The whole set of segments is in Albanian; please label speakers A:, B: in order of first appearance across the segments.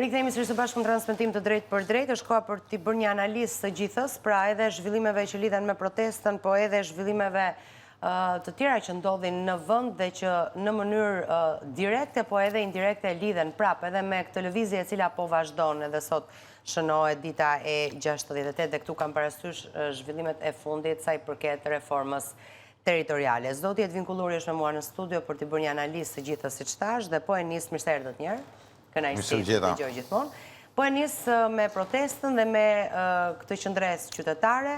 A: Rikthehemi sërish së bashku në transmetim të drejtë për drejtë. Është koha për t'i bërë një analizë së gjithës, pra edhe zhvillimeve që lidhen me protestën, po edhe zhvillimeve të tjera që ndodhin në vend dhe që në mënyrë direkte, po edhe indirekte lidhen prapë edhe me këtë lëvizje e cila po vazhdon edhe sot shënohet dita e 68 dhe këtu kam parasysh zhvillimet e fundit sa i përket reformës territoriale. Zoti Edvin Kulluri është me mua në studio për t'i bërë një analizë së gjithës siç thash dhe po e nis mirë se erdhët një herë. Kënaqësi të dëgjoj gjithmonë. Po e nis me protestën dhe me këtë qendresë qytetare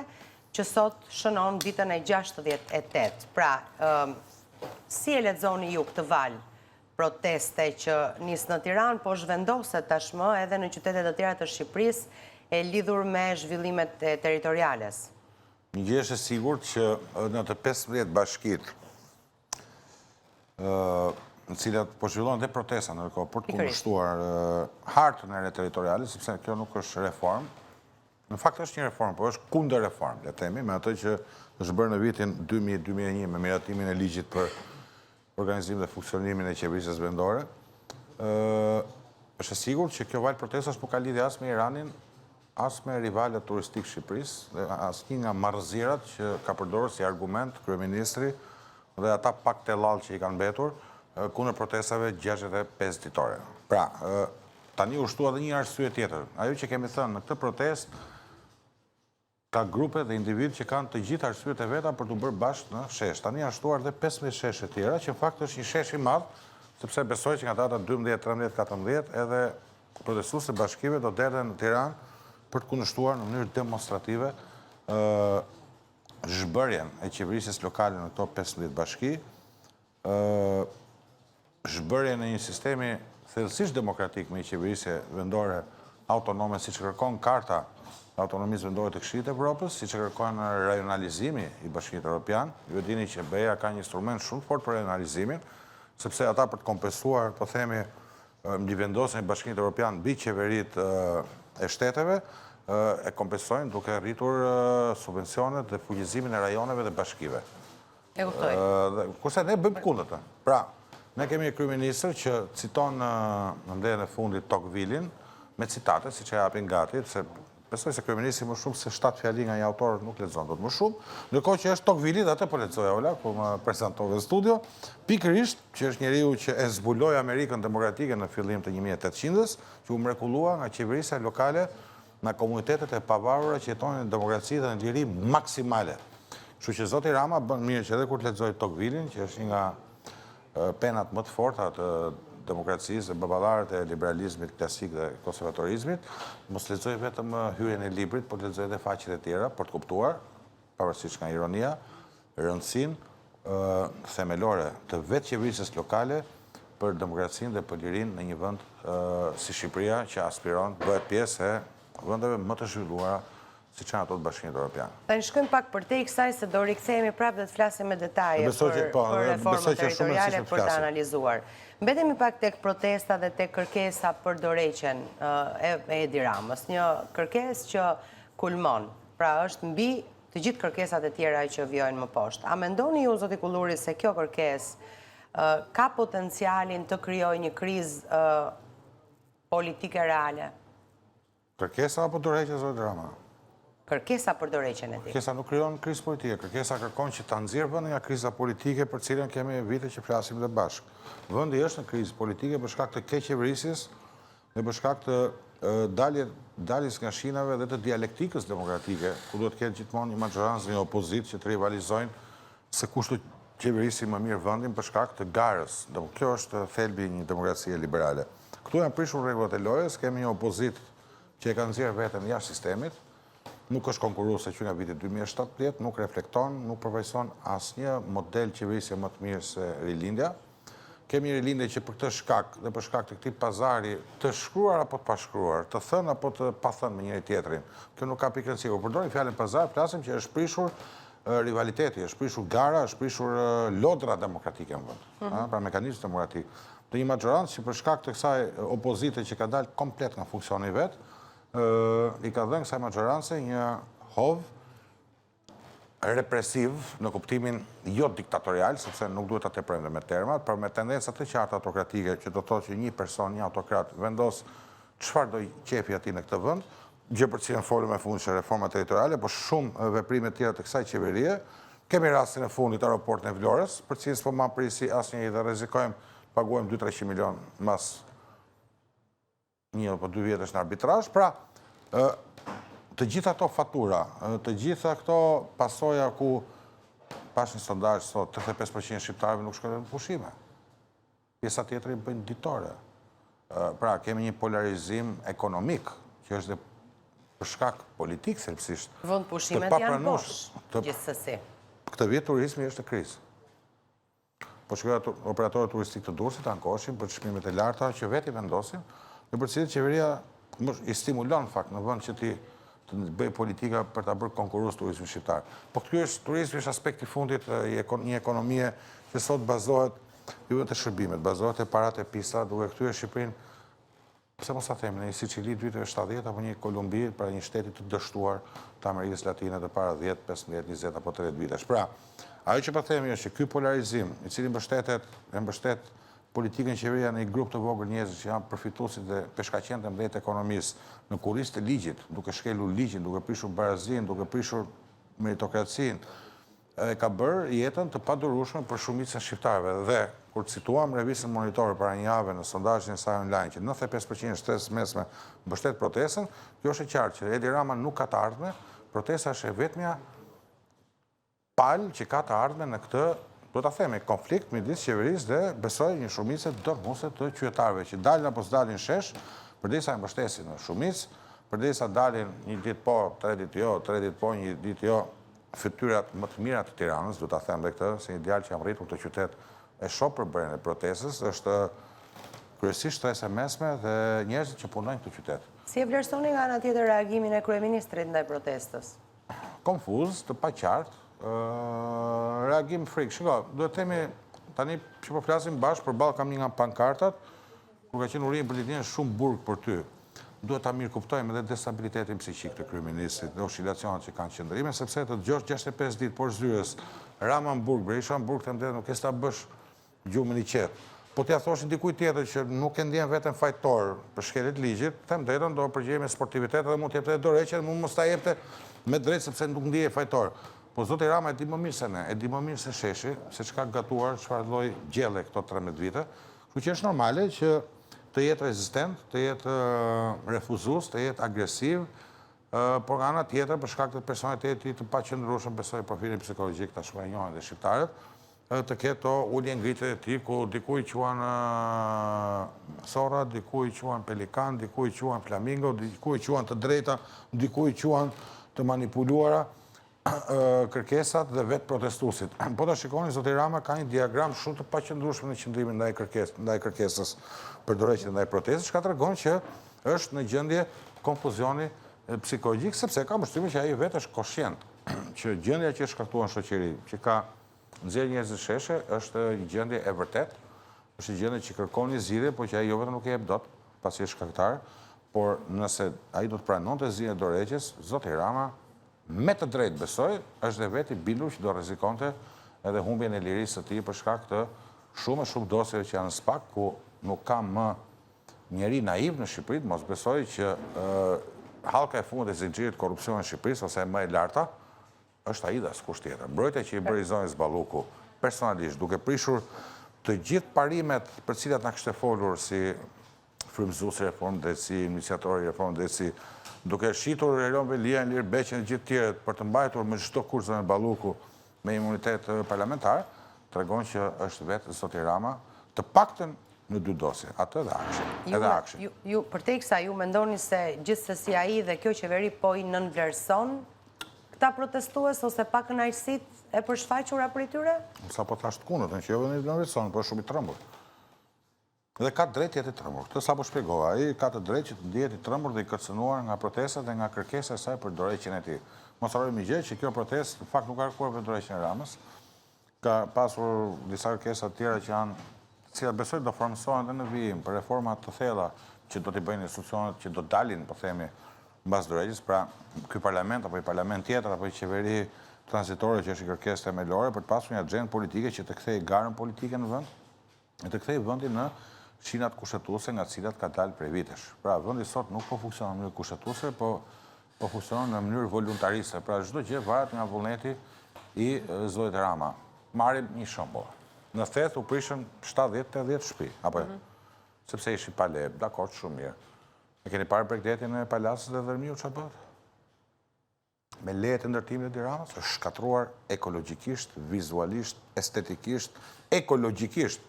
A: që sot shënon ditën e 68. Pra, si e lexoni ju këtë val proteste që nis në Tiranë, po zhvendoset tashmë edhe në qytete të tjera të Shqipërisë e lidhur me zhvillimet territoriales?
B: Një gjë është e sigurt që në të 15 bashkitë në cilat po zhvillohen dhe protesta ndërkohë për të kundërshtuar hartën e re territoriale, sepse kjo nuk është reformë. Në fakt është një reformë, po është kundër reformë, le të themi, me atë që është bërë në vitin 2000-2001 me miratimin e ligjit për organizimin dhe funksionimin e qeverisë vendore. Është e sigurt që kjo valë protestash nuk ka lidhje as me Iranin, as me rivalet turistik Shqipërisë, dhe as një nga marrëzierat që ka përdorur si argument kryeministri dhe ata pak tellall që i kanë mbetur kundër protestave 65 ditore. Pra, tani u shtua edhe një arsye tjetër. Ajo që kemi thënë në këtë protestë ka grupe dhe individ që kanë të gjithë arsyet e veta për të bërë bashkë në shesh. Tani janë shtuar dhe 15 sheshe tjera, që në fakt është një shesh i madh, sepse besoj që nga data 12, 13, 14 edhe protestuesit e bashkive do derdhen në Tiranë për të kundërshtuar në mënyrë demonstrative zhbërjen e qeverisjes lokale në këto 15 bashki, zhbërjen e një sistemi thellësisht demokratik me një qeverisje vendore autonome, siç kërkon Karta e Autonomisë Vendore të Këshillit të Evropës, siç kërkon rajonalizimi i Bashkimit Evropian. Ju dini që BE-ja ka një instrument shumë fort për rajonalizimin, sepse ata për të kompensuar, po themi, mbivendosjen e Bashkimit Evropian mbi qeveritë e shteteve, e kompensojnë duke rritur subvencionet dhe fuqizimin e rajoneve dhe bashkive.
A: E kuptoj.
B: Kurse ne bëjmë kundërta. Pra, ne kemi një kryeministër që citon në mbledhjen e fundit Tocqueville-in me citate, siç e japin gati, se besoj se kryeministri më shumë se 7 fjali nga një autor nuk lexon dot më shumë, ndërkohë që është Tocqueville dhe atë po lexoja Ola, ku më prezantove në studio, pikërisht që është njeriu që e zbuloi Amerikën demokratike në fillim të 1800-s, që u mrekullua nga qeverisja lokale nga komunitetet e pavarura që jetonin në demokraci dhe në liri maksimale. Kështu që zoti Rama bën mirë që edhe kur të lexoj Tocqueville-in, që është një nga penat më të forta të demokracisë, baballarët e liberalizmit klasik dhe konservatorizmit, mos lexoj vetëm hyrjen e librit, por lexoj edhe faqet e tjera për të kuptuar, pavarësisht nga ironia, rëndësinë themelore të vetë qeverisjes lokale për demokracinë dhe për lirinë në një vend si Shqipëria, që aspiron bëhet pjesë e vendeve më të zhvilluara siç janë ato të Bashkimit Evropian.
A: Tani shkojmë pak përtej kësaj se do rikthehemi prapë dhe të flasim me detaje për reformën territoriale për të analizuar. Mbetemi pak tek protesta dhe tek kërkesa për dorëheqjen e Edi Ramës, një kërkesë që kulmon, pra është mbi të gjithë kërkesat e tjera që vijojnë më poshtë. A mendoni ju, zoti Kulluri, se kjo kërkesë ka potencialin të krijojë një krizë politike reale?
B: Kërkesa apo dorëheqja, zoti Rama?
A: Kërkesa për dorëheqjen e tij.
B: Kërkesa nuk krijon krizë politike, kërkesa kërkon që ta nxjerrë vendin nga kriza politike për cilën kemi vite që flasim dhe bashkë. Vendi është në krizë politike për shkak të keqeverisjes dhe për shkak të daljes nga shinave dhe të dialektikës demokratike, ku duhet të ketë gjithmonë një majorancë, një opozitë që të rivalizojnë se kush do qeverisi më mirë vendin për shkak të garës. Kjo është thelbi i një demokracie liberale. Këtu janë prishur rregullat e lojës, kemi një opozitë që e ka nxjerrë veten jashtë sistemit. Nuk është konkurruese që nga viti 2017, nuk reflekton, nuk përfaqëson asnjë model qeverisje më të mirë se rilindja. Kemi rilindje që për këtë shkak dhe për shkak të këtij pazari të shkruar apo të pashkruar, të thënë apo të pa thënë me njëri tjetrin. Kjo nuk ka pikërësi. Kur përdorim fjalën pazar, flasim që është prishur rivaliteti, është prishur gara, është prishur lodra demokratike në vend. Pra mekanizmi demokratik. Dhe një majorancë që për shkak të kësaj opozite që ka dalë komplet nga funksioni vet, i ka dhënë kësaj majorancë një hov represiv në kuptimin jo diktatorial, sepse nuk duhet ta teprojmë me termat, por me tendenca të qarta autokratike, që do thotë që një person, një autokrat vendos çfarë do qefi ati në këtë vend, gjë për cilën folëm e fundit që reforma territoriale, por shumë veprime tjera të kësaj qeverie. Kemi rastin e fundit aeroportin e Vlorës, për cilën s'po ma prisi asnjë dhe rrezikojmë paguajmë 200-300 milion mas 1 apo 2 vjetësh në arbitrazh. Pra, të gjitha këto fatura, të gjitha këto pasoja ku pas një sondazh sot 35% shqiptarëve nuk shkojnë në pushime. Pjesa tjetër i bëjnë ditore. Pra, kemi një polarizim ekonomik, që është dhe për shkak politik, thelbësisht.
A: Vend pushimet janë poshtë, gjithsesi.
B: Këtë vit turizmi është në krizë. Po shkojnë operatorët turistik të Durrësit, ankoheshin për çmimet e larta që vetë i vendosin, në për cilët qeveria i stimulon fakt në vend që ti të bëj politika për ta bërë konkurrues turizmin shqiptar. Po ky është turizmi është aspekti fundit i një ekonomie që sot bazohet jo vetëm te shërbimet, bazohet te paratë e pista, duke kthyer Shqipërinë, pse mos ta them, në një Sicili të viteve 70 apo një Kolumbi para një shteti të dështuar të Amerikës Latine të para 10, 15, 20 apo 30 vitesh. Pra, ajo që po themi është që ky polarizim, i cili mbështet politikën e qeveria në një grup të vogël njerëzish që janë përfituesit dhe peshkaqenët e mëdhenj të ekonomisë, në kurrizë të ligjit, duke shkelur ligjin, duke prishur barazinë, duke prishur meritokracinë, ka bërë jetën të padurueshme për shumicën e shqiptarëve. Dhe kur cituam revistën Monitor para një jave në sondazhin e saj online që 95% e shtresës mesme mbështet protestën, kjo është e qartë që Edi Rama nuk ka të ardhme, protesta është e vetmja palë që ka të ardhme në këtë, do ta themi, konflikt midis qeverisë dhe besoj një shumicë dërmuese të qytetarëve që dalin apo s'dalin shesh, përderisa e mbështesin në shumicë, përderisa dalin një ditë po, 3 ditë jo, 3 ditë po, një ditë jo, fytyrat më të mira të Tiranës, do ta them dhe këtë, se një djalë që jam rritur këtë qytet e shoh për bërjen e protestës, është kryesisht shtresë mesme dhe njerëzit që punojnë këtë qytet.
A: Si e vlerësoni nga ana tjetër reagimin e kryeministrit ndaj protestës?
B: Konfuz, të paqartë, reagim frikë. Shiko, duhet të themi tani që po flasim bashkë përballë kam një nga pankartat, kur ka qenë urim për ditën shumë burg për ty. Duhet ta mirë kuptojmë edhe destabilitetin psiqik të kryeministit dhe oscilacionet që kanë qëndrime, sepse të dëgjosh 65 ditë por zyrës Rama në burg, Berisha në burg, të mbledh nuk e sta bësh gjumën i qetë. Po t'ja thoshin dikujt tjetër që nuk e ndjen veten fajtor për shkeljet ligjit, them drejtën do përgjigje me sportivitet dhe mund të jepte dorëheqje, mund mos ta jepte me drejtë sepse nuk ndiej fajtor. Po zoti Rama e di më mirë se ne, e di më mirë se sheshi, se çka gatuar, çfarë lloj gjelle këto 13 vite. Kështu që është normale që të jetë rezistent, të jetë refuzues, të jetë agresiv, por nga ana tjetër, për shkak të personalitetit të paqëndrueshëm, besoj profilin psikologjik ta shkruajnë njohin dhe shqiptarët, të ketë ullje ngritje e tij ku diku i quan sorra, diku i quan pelikan, diku i quan flamingo, diku i quan të drejta, diku i quan të manipuluara kërkesat dhe vetë protestuesit. Po ta shikoni, zoti Rama ka një diagram shumë të paqëndrueshëm në qëndrimin ndaj kërkesës për dorëheqje ndaj protestës, që tregon që është në gjendje konfuzioni psikologjik, sepse ka përshtypjen që ai vetë është koshient që gjendja që është shkaktuar në shoqëri, që ka nxjerrë njerëz në sheshe, është një gjendje e vërtetë, është një gjendje që kërkon një zgjidhje, por që ai jo vetëm nuk e jep dot, pasi është shkaktar, por nëse ai do të pranonte zgjidhjen e dorëheqjes, zoti Rama me të drejtë besoj, është dhe vetë i bindur që do rrezikonte edhe humbjen e lirisë së tij për shkak të shumë dosjeve që janë spak, ku nuk ka më njeri naiv në Shqipëri, mos besoj që hallka e fundit e zinxhirit korrupsioni në Shqipëri ose më e larta është ai dhe askush tjetër. Mbrojtja që i bëri zonës Balluku personalisht, duke prishur të gjithë parimet për cilat na kishte folur si frymëzuesi i reformës drejtësi, iniciatori i reformës drejtësi, duke shitur Elon Velia, Ilir Beqen dhe gjithë tjerët për të mbajtur me çdo kurse në Balluku me imunitet parlamentar, tregon që është vetë zoti Rama, të paktën në 2 dosje, atë edhe akshin.
A: Ju përteksa ju mendoni se gjithsesi ai dhe kjo qeveri po i nënvlerëson këta protestues ose pa kënaqësitë e përshfaqura për tyre?
B: Sa po thash të kundërtën, që jo vetëm i nënvlerëson, por shumë i trembur. Dhe ka drejt jetë i trembur. Këtë sa po shpjegova, ai ka të drejtë që të ndihet i trembur dhe i kërcënuar nga protestat dhe nga kërkesa e saj për dorëheqjen e tij. Mos harrojmë gjë që kjo protestë në fakt nuk ka kërkuar për dorëheqjen e Ramës. Ka pasur disa kërkesa të tjera që janë, të cilat besoj do formësohen edhe në vijim për reforma të thella që do t'i bëjnë institucionet që do dalin, po themi, mbas dorëheqjes, pra ky parlament apo i parlament tjetër apo i qeveri tranzitore që është i kërkesë themelore për të pasur një agjendë politike që të kthejë garën politike në vend, e të kthejë vendin në shinat kushtetuese nga cilat ka dalë prej vitesh. Pra, vendi sot nuk po funksionon në mënyrë kushtetuese, po funksionon në mënyrë voluntariste. Pra, çdo gjë varet nga vullneti i zotit Rama. Marrim një shembull. Në Thet u prishën 70-80 shtëpi, apo sepse ishin pa leje, dakord, shumë mirë. E keni parë Bregdetin e Palasit dhe Dërmiu çfarë bëhet? Me lejet e ndërtimit të Tiranës është shkatruar ekologjikisht, vizualisht, estetikisht, ekologjikisht.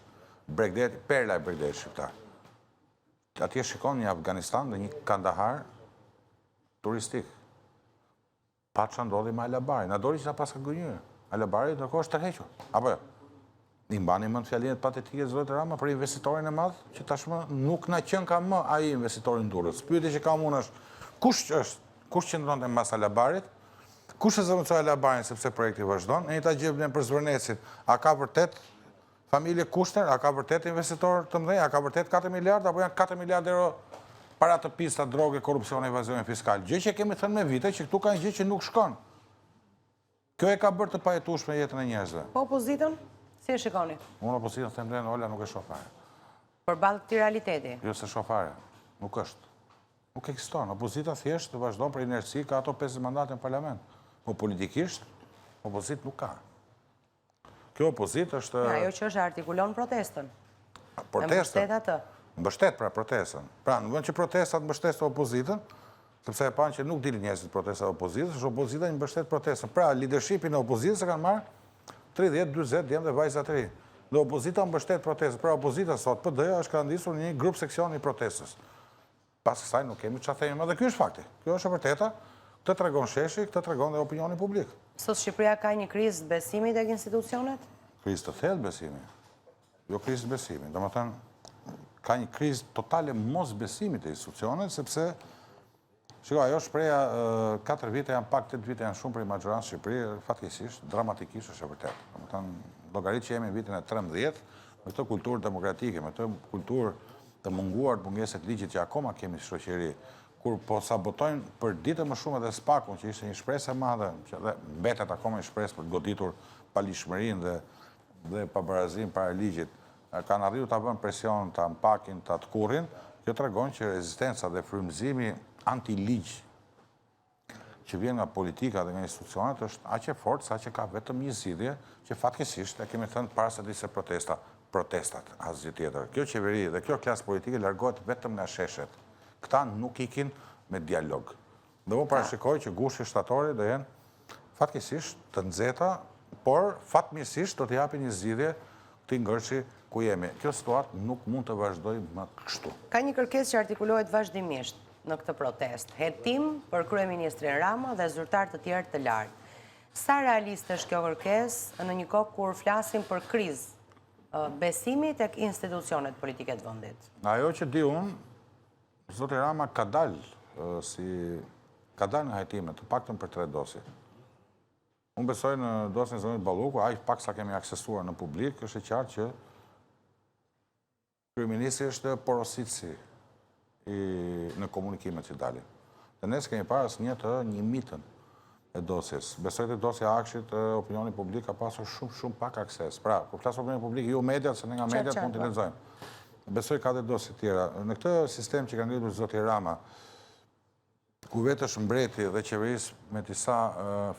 B: Bregdeti, perla e Bregdetit shqiptar. Atje shikon një Afganistan dhe një Kandahar turistik. Pa që ndodhi me Alabari. Na dori që ta paska gënjyrë. Alabari ndërkohë është tërhequr. Apo jo? Një mbani më në fjalinet patetike zotë Rama për investitorin e madhë, që tashmë nuk na qenë ka më aji investitorin Durrës. Pyetja që kam unë është, kush qëndron të mbas Alabarit, kush e zëvendësoi Alabarin sepse projekti vazhdon, e një ta gjeblen për Zvërnecin, a ka vërtet familje kushter, a ka vërtet investitor të mdhej, a ka vërtet 4 miliard, apo janë 4 miliard euro para të pista, droge, korupcion, evazion fiskal. Gjë që kemi thënë me vite, që këtu ka një gjë që nuk shkon. Kjo e ka bërë të pajetueshme jetën e njerëzve.
A: Po opozitën? Si e shikoni?
B: Unë opozitën them drejt, Ola nuk e shoh fare.
A: Përballë këtij realiteti.
B: Jo se shoh fare. Nuk është. Nuk ekziston. Opozita thjesht vazhdon për inerci, ka ato 50 mandate në parlament. Po politikisht, opozit nuk ka. Kjo opozit është...
A: Ajo që është artikulon protestën.
B: Protestën?
A: Mbështet atë.
B: Mbështet pra protestën. Pra, në vend që protestat mbështet opozitën, sepse e panë që nuk dilin njerëzit protestat opozitës, është opozita një mbështet protestën. Pra, leadershipin e opozitës e kanë marrë 30-40 djemë dhe vajzat të ri. Dhe opozita mbështet protestës. Pra, opozita sot, PD-ja është kandidisur një grup seksion i protestës. Pas kësaj nuk kemi që themi, dhe kjo është fakti. Kjo është e vërteta, këtë tregon sheshi, këtë tregon dhe opinioni publik.
A: Sot Shqipëria ka një krizë besimit tek institucionet?
B: Krizë të thellë besimi. Jo krizë besimi. Do më thënë, ka një krizë totale mos besimit e institucionet, sepse, shiko, ajo shpreja 4 vite janë pak, 8 vite janë shumë për i majoranë Shqipëri, fatkesisht, dramatikisht është e vërtet. Do më thënë, llogarit që jemi në vitin e 13, me këtë kulturë demokratike, me këtë kulturë të munguar të mungeset ligjit që akoma kemi shoqëri, kur po sabotojnë për ditë më shumë edhe spakun, që ishte një shpresë e madhe, që dhe mbetet akoma një shpresë për të goditur palishmërinë dhe pabarazim para ligjit, kanë arritur ta bënë presion, ta mpakin, ta të kurrin, kjo tregon që rezistenca dhe frymëzimi anti-ligj që vjen nga politika dhe nga institucionet është aq e fortë sa që ka vetëm një zgjidhje që fatkesisht e kemi thënë para se disa protestat, asgjë tjetër. Kjo qeveri dhe kjo klasë politike largohet vetëm nga sheshet. Këta nuk ikin me dialog. Dhe unë parashikoj që gushi shtatori do jenë fatkesisht të nxehta, por fatmirësisht do të japi një zgjidhje këtij ngërçi ku jemi. Kjo situatë nuk mund të vazhdojë më kështu.
A: Ka një kërkesë që artikulohet vazhdimisht në këtë protest. Hetim për kryeministrin Rama dhe zyrtar të tjerë të lartë. Sa realiste është kjo kërkesë në një kohë kur flasim për krizë besimi tek institucionet politike të vendit?
B: Ajo që di unë, zoti Rama ka dalë në hetimet, të paktën për 3 dosje. Unë besoj në dosjen e zonit Balluku, aq pak sa kemi aksesuar në publik, është e qartë që kryeministri është porositësi në komunikimet që dalin. Dhe ne s'kemi parë asnjë të njimitën e dosjes. Besoj të dosja Akshit, opinioni publik ka pasur shumë pak akses. Pra, kur flas opinioni publik, ju mediat, se ne nga mediat mund të lexojmë. Besoj ka dhe dosje tjera. Në këtë sistem që ka ngritur zoti Rama, ku vetë është mbreti dhe qeverisë me disa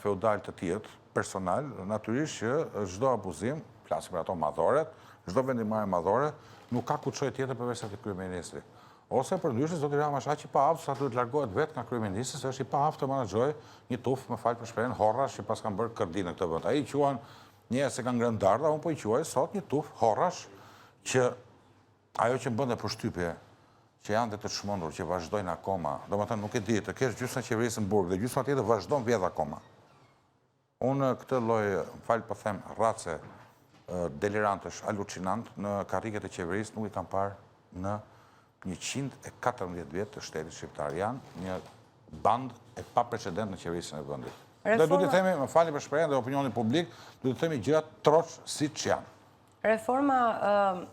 B: feudal të tjerë, personal, natyrisht që çdo abuzim, flasim për ato madhoret, çdo vendimmarrje madhore, nuk ka ku të çojë tjetër përveç se kryeministri. Ose përndryshe zoti Rama është aq i paaftë sa duhet largohet vetë nga kryeministri, se është i paaftë të menaxhojë një tuf, më fal për shprehjen, horrash që pas kanë bërë kërdi në këtë vend. Ai quan njerëz se kanë ngrënë dardha, unë po i quaj sot një tuf horrash që ajo që më bënde përshtypje, që janë dhe të çmendur, që vazhdojnë akoma, do më thënë nuk e di, të kesh gjysma qeverisë në burg dhe gjysma tjetër vazhdojnë vjedh akoma. Unë këtë lloj, falë po them, race delirantësh, alucinant, në karriget e qeverisë nuk i kam parë në 114 vjet të shtetit shqiptar. Janë një band e pa precedent në qeverisën e vendit. Dhe du të themi, më falni për shprehjen dhe opinioni publik, du të themi gjërat troç siç janë.
A: Reforma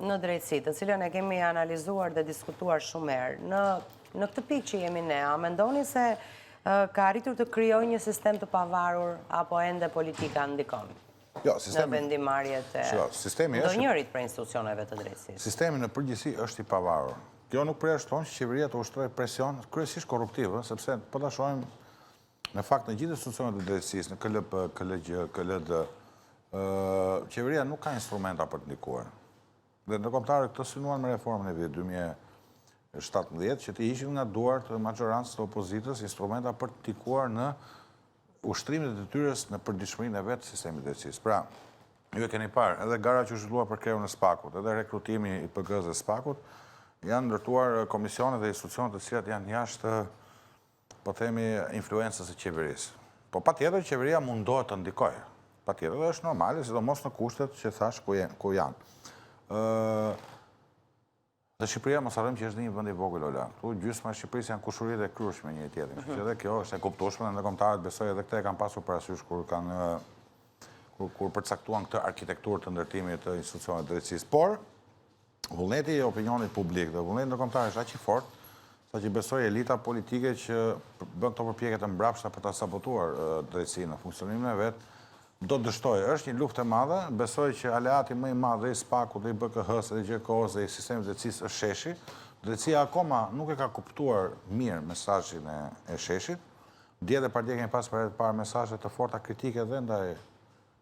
A: në drejtësi, të cilën e kemi analizuar dhe diskutuar shumë herë, në këtë pikë që jemi ne, a mendoni se ka arritur të krijojë një sistem të pavarur apo ende politika ndikon? në vendimarrjet e ndonjërit për institucioneve të drejtësisë.
B: Sistemi në përgjithësi është i pavarur. Kjo nuk përjashton që qeveria të ushtrojë presion kryesisht korruptiv, sepse po ta shohim në fakt në gjithë institucionet e drejtësisë, në KLP, KLG, KLD, qeveria nuk ka instrumenta për të ndikuar. Dhe ndërkombëtarët këtë synuan me reformën e vitit 2017 që të ishin nga duart të majorancës të opozitës instrumenta për të ndikuar në ushtrimin e detyrës në përditshmërinë e vetë të sistemit të drejtësisë. Pra, ju e keni parë, edhe gara që është zhvilluar për krejun e SPAK-ut, edhe rekrutimi i PG-s dhe SPAK-ut, janë ndërtuar komisionet dhe institucionet të cilat janë jashtë, po themi, influencës së qeverisë. Po patjetër qeveria mundohet të ndikojë. Patjetër dhe është normale, sidomos në kushtet që thash ku janë. Dhe Shqipëria mos harrojmë që është një vend i vogël Ola. Ktu gjysma e Shqipërisë janë kushuritë e kryeshme njëri tjetrin. Kështu që edhe kjo është e kuptueshme, ndërkombëtarët besoj edhe këtë e kanë pasur parasysh kur përcaktuan këtë arkitekturë të ndërtimit të institucioneve të drejtësisë. Por vullneti i opinionit publik dhe vullneti ndërkombëtar është aq i fortë saqë besoj elita politike që bën këto përpjekje të mbrapshta për ta sabotuar drejtësinë në funksionimin e vet, do të dështojë. Është një luftë e madhe, besoj që aleati më i madh dhe i SPAK-ut dhe i BKH-s dhe i GK-s dhe i sistemit të drejtësisë është sheshi. Drejtësia akoma nuk e ka kuptuar mirë mesazhin e sheshit. Dje dhe partija kemi pas për herë të parë mesazhe të forta kritike dhe ndaj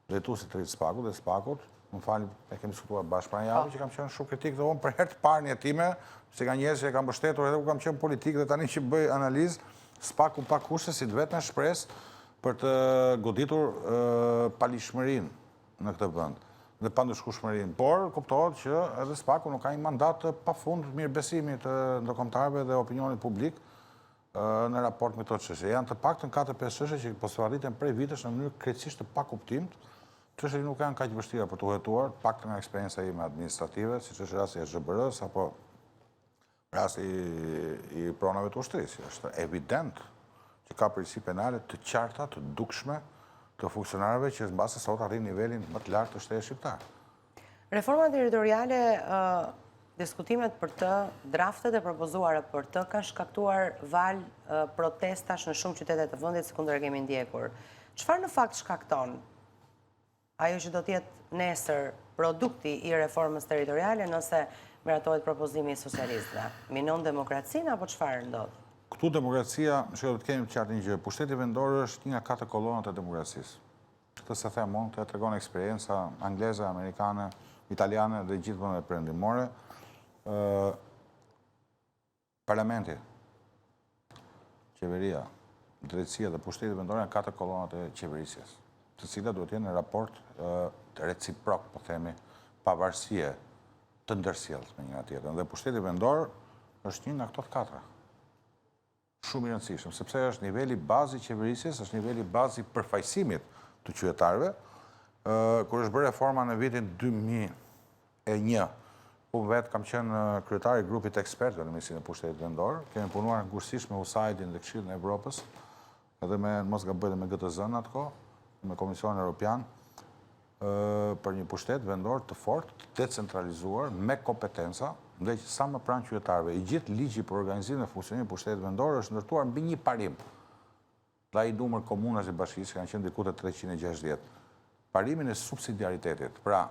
B: drejtuesit të SPAK-ut dhe SPAK-ut. Më falni, e kemi diskutuar bashkë pranë javë që kam qenë shumë kritik dhe unë për herë të parë një time, se ka njerëz që e kanë mbështetur edhe ku kam qenë politik dhe tani që bëj analizë, SPAK-u pa kushte si vetëm shpresë për të goditur palishmërinë në këtë vend dhe pandëshkueshmërinë. Por kuptohet që edhe SPAK-u nuk ka një mandat të pafund mirëbesimit të ndërkombëtarëve dhe opinionit publik në raport me këto çështje. Janë të paktën 4-5 çështje që po arritën prej vitesh në mënyrë krejtësisht të pakuptimt. Çështjet nuk janë kaq vështira për të hetuar, paktën nga eksperjenca ime administrative, siç është rasti i SBR-s apo rasti i pronave të ushtrisë. Është evident që ka përgjegjësi penale të qarta, të dukshme të funksionarëve që mbase sot arrin nivelin më të lartë të shtetit shqiptar.
A: Reforma territoriale, diskutimet për të, draftet e propozuara për të kanë shkaktuar valë protestash në shumë qytete të vendit, sikundër kemi ndjekur. Çfarë në fakt shkakton ajo që do të jetë nesër produkti i reformës territoriale nëse miratohet propozimi i socialistëve? Minon demokracinë apo çfarë ndodh?
B: Këtu demokracia, që do të kemi qartë një gjë, pushteti vendor është një nga 4 kolonat e demokracisë. Këtë se them unë, këtë tregon eksperienca angleze, amerikane, italiane dhe gjithë vendet perëndimore. Parlamenti, qeveria, drejtësia dhe pushteti vendor janë 4 kolonat e qeverisjes, të cilat duhet jenë në raport reciprok, po themi, pavarësie të ndërsjellës me njëra tjetrën. Dhe pushteti vendor është një nga këto 4. Shumë i rëndësishëm, sepse është niveli bazi i qeverisjes, është niveli bazi i përfaqësimit të qytetarëve. Kur është bërë reforma në vitin 2001, unë vetë kam qenë kryetari i grupit ekspertëve në Ministrinë e Pushtetit Vendor, kemi punuar ngushësisht me USAID-in dhe Këshillin e Evropës, edhe me mos gaboj me GTZ-n atko, me Komisionin Evropian, për një pushtet vendor të fortë, të decentralizuar, me kompetenca, ndaj që sa më pranë qytetarëve. I gjithë ligji për organizimin e funksionimit të pushtetit vendor është ndërtuar mbi një parim. Dha i numër komunash dhe bashkisë kanë qenë diku te 360. Parimin e subsidiaritetit, pra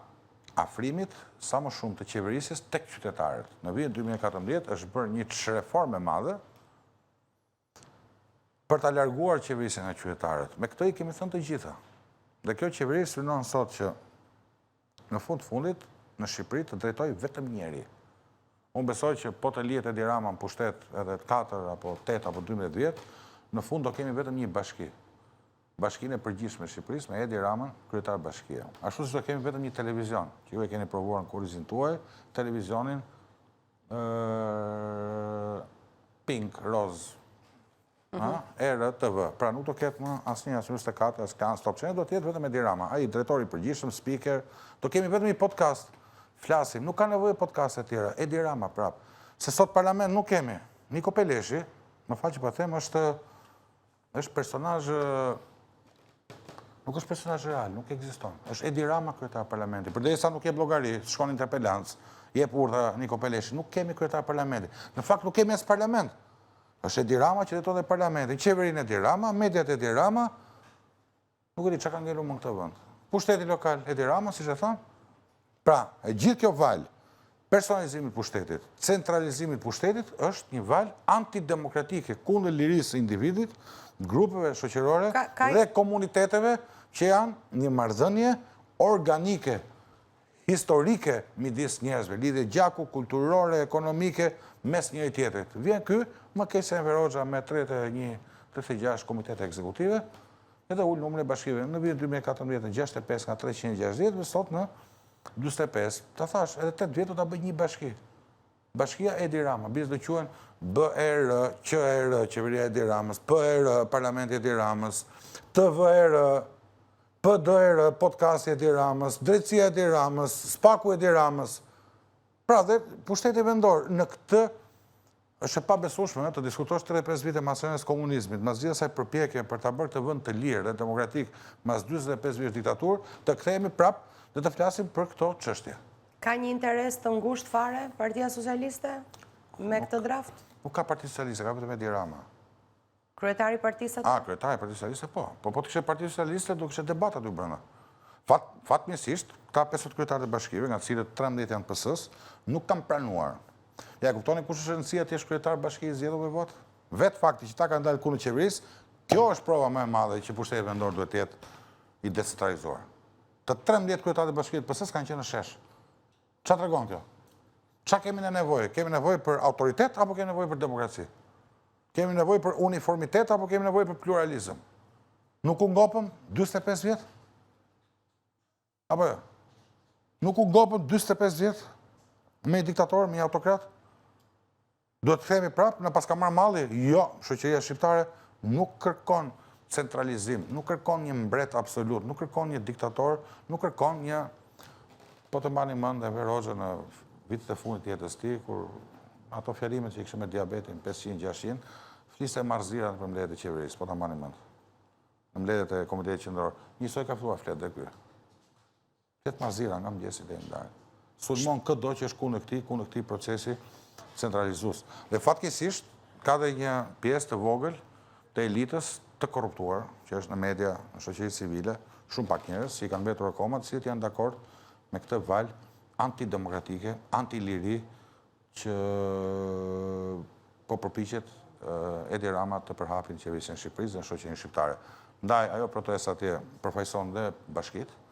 B: afrimit sa më shumë të qeverisjes tek qytetarët. Në vitin 2014 është bërë një çreformë e madhe për ta larguar qeverisjen nga qytetarët. Me këtë i kemi thënë të gjitha. Dhe kjo qeveri synon sot që në fundit në Shqipëri të drejtoj vetëm njeri. Unë besoj që po të lihet Edi Rama në pushtet edhe 4 apo 8 apo 12 vjet, në fund do kemi vetëm një bashki. Bashkinë e përgjithshme e Shqipërisë me Edi Ramën, kryetar bashkie. Ashtu si do kemi vetëm një televizion, që ju e keni provuar në kurrizin tuaj, televizionin Pink, Roz, RTV. Pra nuk do ketë më asnjë as 24, as Kan Stop Channel, do të jetë vetëm Edi Rama. Ai drejtori i përgjithshëm, speaker, do kemi vetëm një podcast. Flasim, nuk ka nevojë podcast e tjera. Edi Rama prap. Se sot parlament nuk kemi. Niko Peleshi, më fal që po them, është personazh, nuk është personazh real, nuk ekziston. Është Edi Rama kryetar parlamenti. Përderisa nuk jep llogari, shkon interpelancë, jep urdhra Niko Peleshi, nuk kemi kryetar parlamenti. Në fakt nuk kemi as parlament. Është Edi Rama që drejton parlamentin, qeverinë Edi Rama, mediat Edi Rama. Nuk e di çka ka ngelur më këtë vend. pushteti lokal Edi Rama, si që thamë. Pra, e gjithë kjo valë, personalizimit pushtetit, centralizimit pushtetit, është një valë antidemokratike kundër lirisë individit, grupeve shoqërore dhe komuniteteve që janë një marrëdhënie organike, historike midis njerëzve, lidhje gjaku, kulturore, ekonomike, mes njëri tjetrit. Vjen ky, më keq se Enver Hoxha me 36 komitete ekzekutive, edhe ullë numrin e bashkive. Në vitin 2014, 65 nga 360, dhe sot në 45. Ta thash, edhe 8 vjetë do ta bëj një bashki. Bashkia Edi Rama, bizë do quhen BR, QR, Qeveria Edi Ramës, PR, Parlamenti Edi Ramës, TVR, PDR, Podcasti Edi Ramës, Drejtësia Edi Ramës, Spaku Edi Ramës. Pra dhe pushteti vendor në këtë është e pabesueshme të diskutosh 35 vite mas rënies komunizmit, mas gjithë asaj përpjekje për ta bërë këtë vend të lirë dhe demokratik mas 45 vjeç diktaturë, të kthehemi prapë dhe të flasim për këto çështje.
A: Ka një interes të ngushtë fare Partia Socialiste me këtë draft?
B: Nuk ka Partia Socialiste, ka vetëm Edi Rama.
A: Kryetari i partisë atë?
B: Kryetari i Partisë Socialiste, po. Po të kishte Partia Socialiste, do kishte debata aty brenda. Fatmirësisht, këta 50 kryetarë të bashkive, nga të cilët 13 janë PS-s, nuk kanë pranuar. Ja kuptoni kush është rëndësia të jesh kryetar bashkisë zgjedhur me votë? Vetë fakti që ta kanë dalë kundër qeverisë, kjo është prova më e madhe që pushteti vendor duhet të jetë i decentralizuar. Të 13 kryetarë të bashkisë PS-s kanë qenë në shesh. Çfarë tregon kjo? Çfarë kemi ne nevojë? Kemi nevojë për autoritet apo kemi nevojë për demokraci? Kemi nevojë për uniformitet apo kemi nevojë për pluralizëm? Nuk u ngopëm 45 vjet? Apo jo? Nuk u ngopëm 45 vjet me një diktator, me një autokrat? Duhet të themi prapë, në pas ka marrë malli? Jo, shoqëria shqiptare nuk kërkon centralizim, nuk kërkon një mbret absolut, nuk kërkon një diktator, nuk kërkon një... Po të mbani mend Enver Hoxha në vitet e fundit të jetës tij, kur ato fjalimet që i kishte me diabetin 500-600, fliste marrëzira për mbledhjet e qeverisë, po ta mbani mend. Në mbledhjet e Komitetit Qendror, njësoj ka filluar flet dhe ky. Flet marrëzira nga mëngjesi deri në darkë. Sulmon çdo që është kundër këtij procesi centralizues. Dhe fatkeqësisht ka dhe një pjesë të vogël të elitës të korruptuar, që është në media, në shoqërinë civile, shumë pak njerëz që i kanë mbetur akoma, të cilët janë dakord me këtë valë antidemokratike, antiliri që po përpiqet Edi Rama të përhapin qeverisjen e Shqipërisë dhe në shoqërinë shqiptare. Ndaj, ajo protesta atje përfaqëson dhe bashkitë,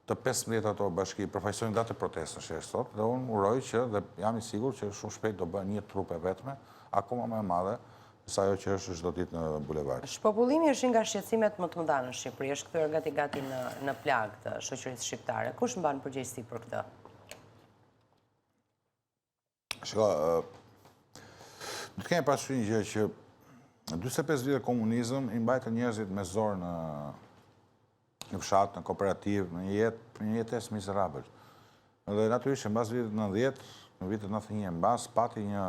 B: të 15 ato bashki përfaqësojnë datë protestën shesh sot, dhe unë uroj që, dhe jam i sigurt që shumë shpejt do bëhen një trupe vetme, akoma më e madhe, sa ajo që është çdo ditë në bulevard.
A: Shpopullimi është nga shqetësimet më të mëdha në Shqipëri, është kthyer gati në plagë të shoqërisë shqiptare. Kush mban përgjegjësi për këtë?
B: Shiko, do të kemi parasysh një gjë që 45 vite komunizëm i mbajtën njerëzit me zor në fshat, në kooperativ, në një jetesë miserabël. Dhe natyrisht mbas vitit 90, në vitet 91 mbas pati një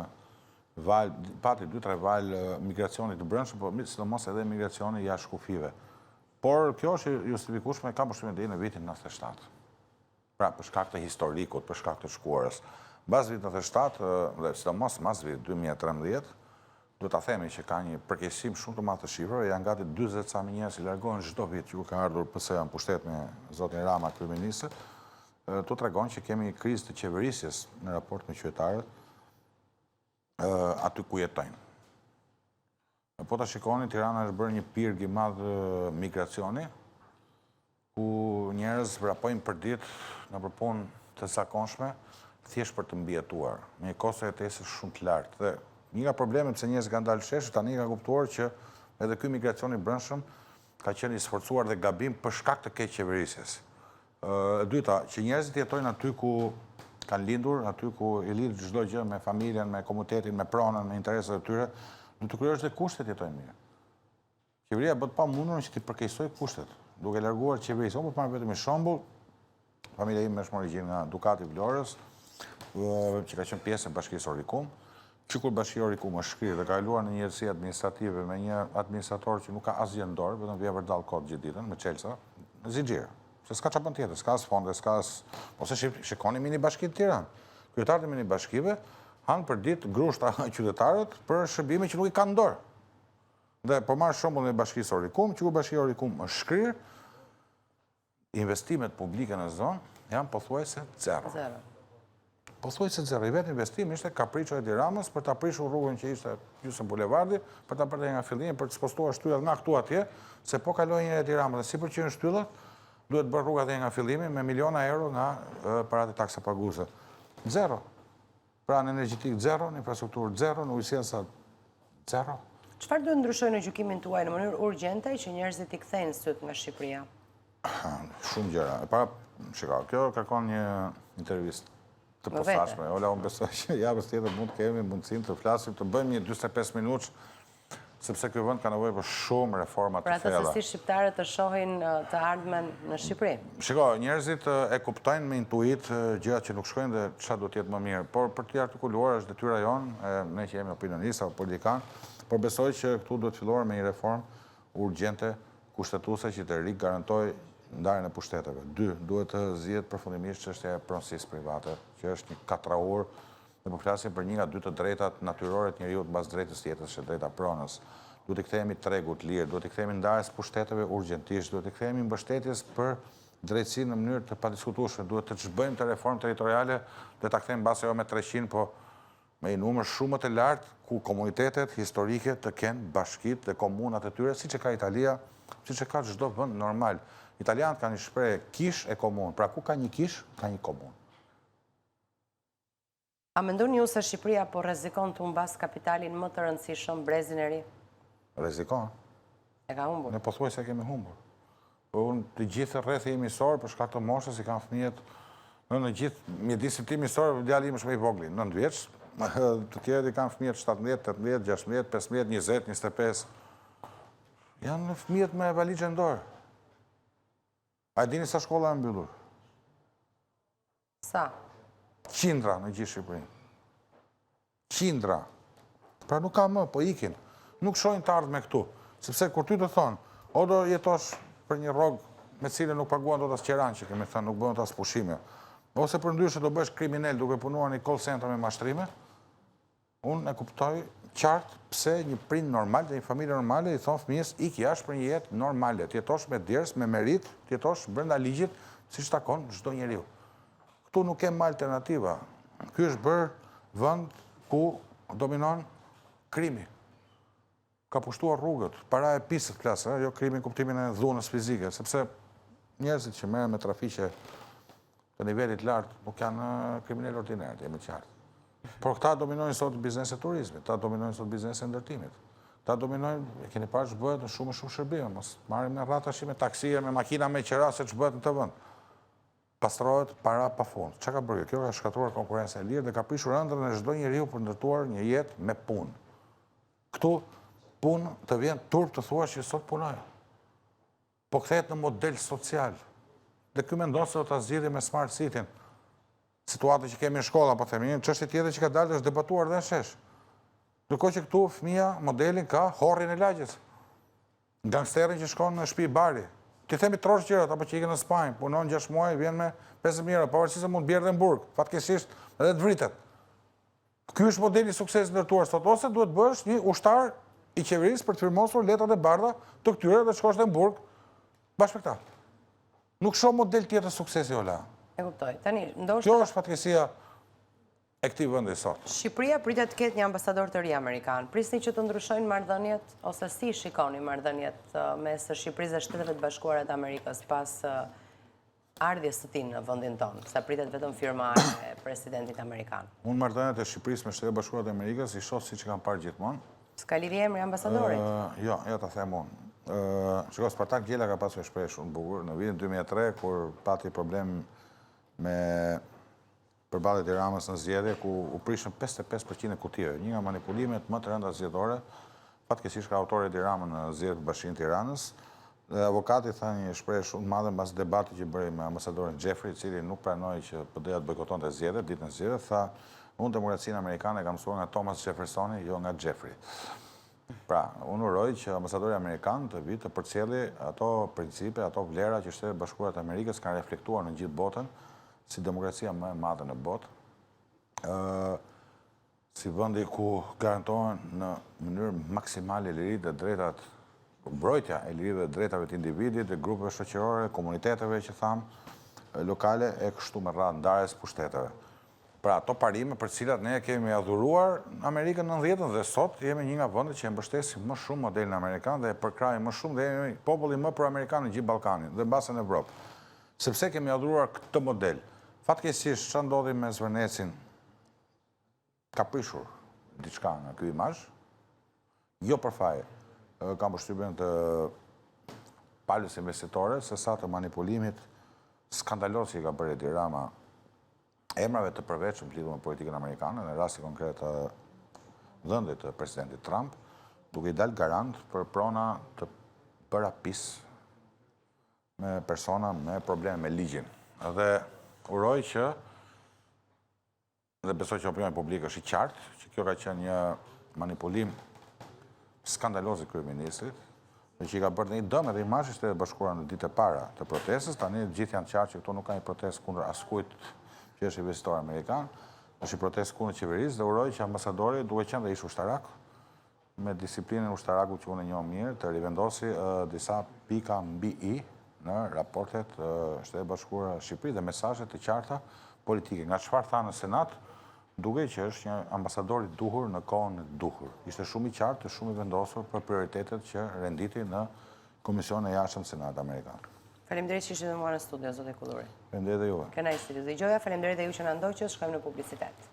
B: val, pati 2-3 val migracioni të brendshëm, por sidomos edhe migracioni jashtë kufive. Por kjo është justifikueshme ka përshtypjen deri në vitin 97. Pra për shkak të historikut, për shkak të shkuarës. Mbas vitit 97 dhe sidomos mbas vitit 2013, do ta themi që ka një përkeqësim shumë të madh të shifrave, janë gati 40 sa njerëz që largohen çdo vit që ka ardhur PS-ja në pushtet me zotin Rama kryeminist. To tregon që kemi krizë të qeverisjes në raport me qytetarët aty ku jetojnë. Po ta shikoni, Tirana është bërë një pirg i madh migracioni, ku njerëz vrapojnë për ditë në punë të zakonshme, thjesht për të mbijetuar, me një kosto jetese shumë të lartë. Dhe një nga problemet pse njerëz kanë dalë shesh, tani ka kuptuar që edhe ky migracion i brendshëm ka qenë i sforcuar dhe gabim për shkak të keq qeverisjes. Dyta, që njerëzit jetojnë aty ku kanë lindur, aty ku i lidh çdo gjë me familjen, me komunitetin, me pronën, me interesat e tyre, do të kryesh dhe kushtet jetojnë mirë. Qeveria bëhet pamundur që të përkeqësoj kushtet, duke larguar qeverisë. Po marr vetëm një shembull, familja ime është origjinë nga Dukati Vlorës, që ka qenë pjesë e Bashkisë Orikum. Që kur Bashkia Orikum është shkrirë dhe ka kaluar në një njëjtësi administrative me një administrator që nuk ka asgjë në dorë, vetëm vjen vërdall kod gjithë ditën me çelësa, në zinxhir. Se s'ka çfarë tjetër, s'ka as fonde, s'ka as... Ose shikoni mini bashkitë të Tiranë. Kryetarët e mini bashkive hanë për ditë grushta qytetarët për shërbime që nuk i kanë në dorë. Dhe po marr shembullin e Bashkisë Orikum, që kur Bashkia Orikum është shkrirë, investimet publike në zonë janë pothuajse zero. Pothuajse zero. I vetë investim ishte kapriço e Tiranës për ta prishur rrugën që ishte gjysmë bulevardi, për ta bërë nga fillimi, për të spostuar shtyllat nga këtu atje, se po kaloi një e Tiranës dhe si përqyen shtyllat, duhet bërë rruga atje nga fillimi me miliona euro nga paratë taksa paguese. Zero. Pra në energjetik zero, në infrastrukturë zero, në ujësia zero.
A: Çfarë duhet ndryshojë në gjykimin tuaj në mënyrë urgjente që njerëzit i kthejnë syt nga Shqipëria?
B: Shumë gjëra. Para, shikoj, kjo kërkon një intervistë të posaçme. Ola, unë besoj që javës tjetër mund të kemi mundësinë të flasim, të bëjmë një 45 minutë, sepse ky vend ka nevojë për shumë reforma të thella.
A: Pra se si shqiptarët të shohin të ardhmen në Shqipëri.
B: Shikoj, njerëzit e kuptojnë me intuit gjërat që nuk shkojnë dhe çfarë do të jetë më mirë. Por për të artikuluar është detyra jonë, ne që jemi opinionistë apo politikan, por besoj që këtu duhet filluar me një reformë urgjente kushtetuese që të rigarantojë ndarjen e pushteteve. 2. Duhet të zgjidhet përfundimisht çështja e pronësisë private, që është një katraur. Ne po flasim për një nga 2 të drejtat natyrore të njeriut mbas drejtës tjetër, që drejta pronës. Duhet të kthehemi tregut lirë, duhet të kthehemi ndarjes pushteteve urgjentisht, duhet të kthehemi mbështetjes për drejtësi në mënyrë të padiskutueshme, duhet të ç'bëjmë të reformë territoriale, do ta kthejmë mbase jo me 300, po me një numër shumë të lartë ku komunitetet historike të kenë bashkitë dhe komunat e tyre, siç e ka Italia, siç e ka çdo vend normal. Italianët kanë një shprehje kish e komunë. Pra ku ka një kish, ka një komunë.
A: A mendoni ju se Shqipëria po rrezikon të humbas kapitalin më të rëndësishëm, brezin e ri?
B: Rrezikon.
A: E ka humbur.
B: Ne pothuajse kemi humbur. Po unë të gjithë rreth jemi misor për shkak të moshës i kanë fëmijët. Në gjithë mjedisin tim misor, djali im është më i vogël, 9 vjeç. Të tjerët i kanë fëmijët 17, 18, 16, 15, 20, 25. Janë fëmijët me valizhe në dorë. A e dini sa shkolla e mbyllur?
A: Sa?
B: Qindra në gjithë Shqipërinë. Qindra. Pra nuk ka më, po ikin. Nuk shojnë të ardhme këtu. Sepse kur ty të thonë, o do jetosh për një rrogë me cilën nuk paguan do të asqeran që kemi thënë, nuk bëhen të aspushime. Ose për ndryshe do bësh kriminel duke punuar një call center me mashtrime, unë e kuptoj qartë pse një prind normal dhe një familje normale i thonë fëmijës iki jashtë për një jetë normale, të jetosh me ders, me merit, të jetosh brenda ligjit, siç takon çdo njeriu. Këtu nuk kemë alternativa. Ky është bërë vend ku dominon krimi. Ka pushtuar rrugët, para e pisët klasë, jo krimi në kuptimin e dhunës fizike, sepse njerëzit që merren me trafiqe të nivelit lartë nuk janë kriminal ordinar, jemi të qartë. Por këta dominojnë sot biznes e turizmit, ta dominojnë sot biznes e ndërtimit. Ta dominojnë, e keni parë që bëhet në shumë shërbime, mos marrim me rratashi me taksije, me makina me qera se që bëhet në të vend. Pastrohet para pa fund. Çka ka bërë? Kjo ka shkatruar konkurrencën e lirë dhe ka prishur ëndrrën e çdo njeriu për ndërtuar një jetë me punë. Këtu punë të vjen turp të thuash që sot punoj. Po kthehet në model social. Dhe ky mendon se do ta zgjidhë me Smart City-n. Situatën që kemi në shkolla, po themi, një çështje tjetër që ka dalë është debatuar dhe në shesh. Ndërkohë që këtu fëmia modelin ka horrin e lagjes. Gangsterin që shkon në shtëpi bari. Ti themi trosh gjërat apo që ikën në Spanjë, punon 6 muaj, vjen me 50.000 euro, pavarësisht se mund bjerë dhe në burg, fatkeqësisht edhe të vritet. Ky është modeli i suksesit ndërtuar sot, ose duhet bësh një ushtar i qeverisë për të firmosur letrat e bardha të këtyre dhe shkosh në burg bashkë me këta. Nuk shoh model tjetër suksesi Ola.
A: E kuptoj. Tani, ndoshta
B: kjo është fatkeqësia e këtij vendi sot.
A: Shqipëria pritet të ketë një ambasador të ri amerikan. Prisni që të ndryshojnë marrëdhëniet ose si shikoni marrëdhëniet mes Shqipërisë dhe Shtetet e Bashkuara të Amerikës pas ardhjes së tij në vendin tonë, sa pritet vetëm firma e presidentit amerikan.
B: Unë marrëdhëniet e Shqipërisë me Shtetet e Bashkuara të Amerikës i shoh siç kanë parë gjithmonë.
A: S'ka lidhje emri ambasadorit?
B: Jo, ta them unë. Shiko, Spartak Gjela ka pasur shprehje shumë bukur në vitin 2003 kur pati problem me përballje të Ramës në zgjedhje ku u prishën 55% e kutive, një nga manipulimet më të rënda zgjedhore, fatkeqësisht ka autori i Ramës në zgjedhjet e Bashkinë Tiranës. Dhe avokati tha një shprehje shumë madhe mbas debatit që bëri me ambasadorin Jeffrey, i cili nuk pranoi që PD-ja të bojkotonte zgjedhjet, ditën e zgjedhjeve, tha, unë demokracinë amerikane kam mësuar nga Thomas Jeffersoni, jo nga Jeffrey. Pra, unë uroj që ambasadori amerikan të vi të përcjelli ato principe, ato vlera që Shtetet e Bashkuara të Amerikës kanë reflektuar në gjithë botën, si demokracia më e madhe në botë, si vendi ku garantohen në mënyrë maksimale lirit dhe drejtat mbrojtja e lirive dhe drejtave të individit, dhe grupeve shoqërore, komuniteteve që thamë lokale e kështu me radhë ndarjes pushteteve. Pra ato parime për cilat ne kemi adhuruar Amerikën në 90-ën dhe sot jemi një nga vendet që e mbështesim më shumë modelin amerikan dhe e përkrajim më shumë dhe jemi populli më pro-amerikan në gjithë Ballkanin dhe mbase në Evropë. Sepse kemi adhuruar këtë model. Fatkeqësisht çfarë ndodhi me Zvernecin ka prishur diçka nga ky imazh. Jo për faje. Kam përshtypjen të palës investitore, se sa të manipulimit skandaloz që ka bërë Edi Rama emrave të përveçëm lidhur me politikën amerikane, në rasti konkret të dhëndit të presidentit Trump, duke i dalë garant për prona të bëra pis me persona me probleme me ligjin. Dhe uroj që, dhe besoj që opinioni publik është i qartë, që kjo ka qenë një manipulim skandaloz i kryeministrit, dhe që i ka bërë një dëm edhe imazhit të Bashkuara në ditë e para të protestës. Tani gjithë janë qartë që këto nuk ka një protestë kundër askujt që është investitor amerikan, është një protestë kundër qeverisë dhe uroj që ambasadori, duke qenë dhe ish ushtarak, me disiplinën ushtarakut që unë e njoh mirë, të rivendosi disa pika mbi i në raportet Shtetit Bashkuar Shqipëri dhe mesazhe të qarta politike. Nga çfarë tha në Senat, duke që është një ambasador i duhur në kohën e duhur. Ishte shumë i qartë, shumë i vendosur për prioritetet që renditi në Komisionin e Jashtëm Senat Amerikan.
A: Faleminderit që ishit me mua në studio, zotë Kulluri.
B: Faleminderit dhe juve.
A: Kënaqësi të dëgjoja, faleminderit dhe ju që na ndoqët, shkojmë në publicitet.